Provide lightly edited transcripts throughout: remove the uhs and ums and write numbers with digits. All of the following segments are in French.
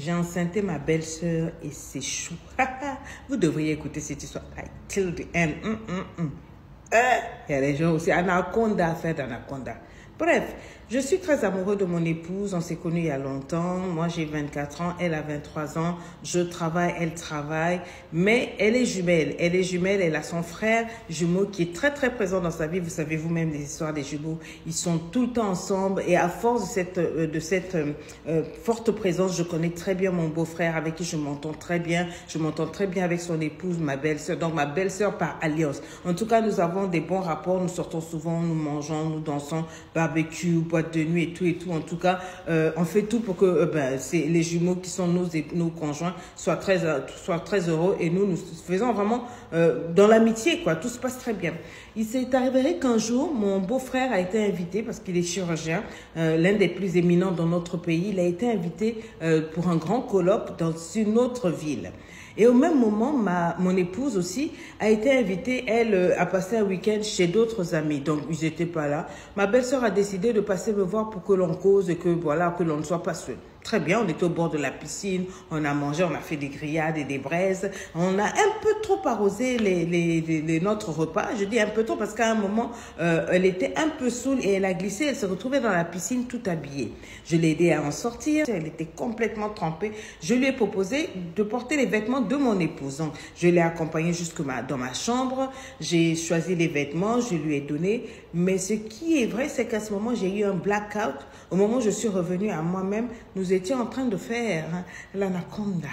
J'ai enceinté ma belle-sœur et c'est chou. Vous devriez écouter cette histoire. Like, till the end. Il y a des gens aussi. Anaconda à faire d'anaconda. Bref, je suis très amoureux de mon épouse. On s'est connus il y a longtemps. Moi, j'ai 24 ans. Elle a 23 ans. Je travaille, elle travaille. Mais elle est jumelle. Elle est jumelle. Elle a son frère jumeau qui est très, très présent dans sa vie. Vous savez vous-même les histoires des jumeaux. Ils sont tout le temps ensemble. Et à force de cette forte présence, je connais très bien mon beau-frère avec qui je m'entends très bien. Je m'entends très bien avec son épouse, ma belle-sœur. Donc, ma belle-sœur par alliance. En tout cas, nous avons des bons rapports. Nous sortons souvent, nous mangeons, nous dansons, barbecue, boîte de nuit et tout. En tout cas, on fait tout pour que les jumeaux qui sont nos conjoints soient très heureux. Et nous faisons vraiment dans l'amitié, quoi. Tout se passe très bien. Il s'est arrivé qu'un jour, mon beau-frère a été invité, parce qu'il est chirurgien, l'un des plus éminents dans notre pays. Il a été invité pour un grand colloque dans une autre ville. Et au même moment, mon épouse aussi a été invitée, elle, à passer un week-end chez d'autres amis. Donc, ils n'étaient pas là. Ma belle-sœur a décidé de passer me voir pour que l'on cause et que, voilà, que l'on ne soit pas seul. Très bien, on était au bord de la piscine, on a mangé, on a fait des grillades et des braises. On a un peu trop arrosé notre repas. Je dis un peu trop parce qu'à un moment, elle était un peu saoule et elle a glissé. Elle se retrouvait dans la piscine tout habillée. Je l'ai aidée à en sortir. Elle était complètement trempée. Je lui ai proposé de porter les vêtements de mon épouse. Donc, je l'ai accompagnée jusque dans ma chambre. J'ai choisi les vêtements, je lui ai donné. Mais ce qui est vrai, c'est qu'à ce moment, j'ai eu un blackout. Au moment où je suis revenue à moi-même, nous étions en train de faire l'anaconda.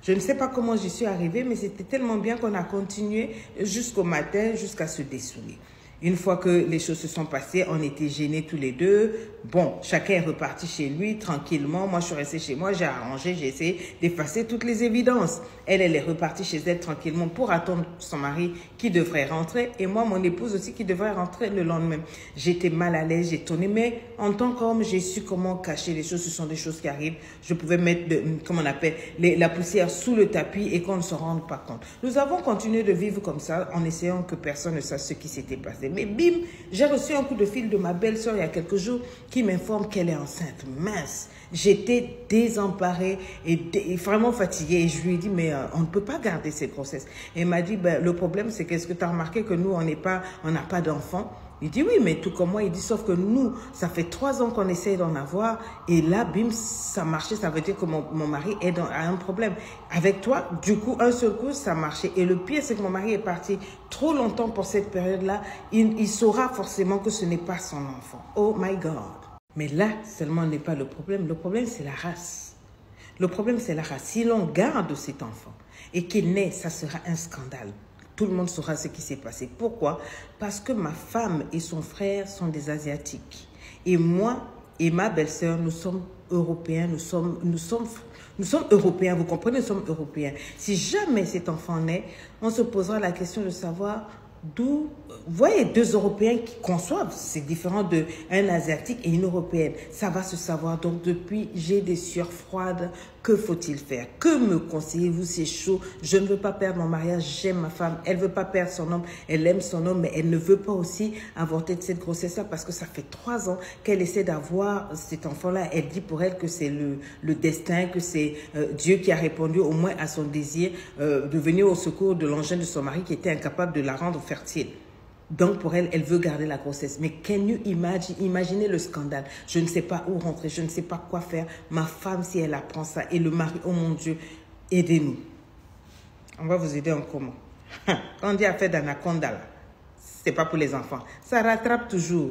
Je ne sais pas comment j'y suis arrivée, mais c'était tellement bien qu'on a continué jusqu'au matin, jusqu'à se dessouler. Une fois que les choses se sont passées, on était gênés tous les deux. Bon, chacun est reparti chez lui tranquillement. Moi, je suis restée chez moi, j'ai arrangé, j'ai essayé d'effacer toutes les évidences. Elle est repartie chez elle tranquillement pour attendre son mari qui devrait rentrer. Et moi, mon épouse aussi qui devrait rentrer le lendemain. J'étais mal à l'aise, j'ai tourné. Mais en tant qu'homme, j'ai su comment cacher les choses. Ce sont des choses qui arrivent. Je pouvais mettre, comment on appelle, la poussière sous le tapis et qu'on ne se rende pas compte. Nous avons continué de vivre comme ça en essayant que personne ne sache ce qui s'était passé. Mais bim, j'ai reçu un coup de fil de ma belle-sœur il y a quelques jours qui m'informe qu'elle est enceinte. Mince, j'étais désemparée et vraiment fatiguée. Et je lui ai dit, mais on ne peut pas garder cette grossesse. Et elle m'a dit, le problème, c'est qu'est-ce que tu as remarqué que nous, on n'a pas d'enfants. Il dit oui, mais tout comme moi, il dit sauf que nous, ça fait 3 ans qu'on essaye d'en avoir et là, bim, ça marchait, ça veut dire que mon mari a un problème. Avec toi, du coup, un seul coup, ça marchait. Et le pire, c'est que mon mari est parti trop longtemps pour cette période-là. Il saura forcément que ce n'est pas son enfant. Oh my God. Mais là, seulement n'est pas le problème. Le problème, c'est la race. Le problème, c'est la race. Si l'on garde cet enfant et qu'il naît, ça sera un scandale. Tout le monde saura ce qui s'est passé. Pourquoi? Parce que ma femme et son frère sont des Asiatiques. Et moi et ma belle-sœur, nous sommes Européens, nous sommes Européens, vous comprenez, nous sommes Européens. Si jamais cet enfant naît, on se posera la question de savoir d'où, vous voyez, 2 Européens qui conçoivent, c'est différent d'un Asiatique et une Européenne. Ça va se savoir. Donc, depuis, j'ai des sueurs froides. Que faut-il faire? Que me conseillez-vous? C'est chaud. Je ne veux pas perdre mon mariage. J'aime ma femme. Elle ne veut pas perdre son homme. Elle aime son homme, mais elle ne veut pas aussi avorter de cette grossesse-là parce que ça fait 3 ans qu'elle essaie d'avoir cet enfant-là. Elle dit pour elle que c'est le destin, que c'est Dieu qui a répondu au moins à son désir de venir au secours de l'engin de son mari qui était incapable de la rendre fertile. Donc, pour elle, elle veut garder la grossesse. Mais can you imagine? Imaginez le scandale. Je ne sais pas où rentrer. Je ne sais pas quoi faire. Ma femme, si elle apprend ça. Et le mari, oh mon Dieu, aidez-nous. On va vous aider en comment? Quand on dit affaire d'anaconda, là, c'est pas pour les enfants. Ça rattrape toujours.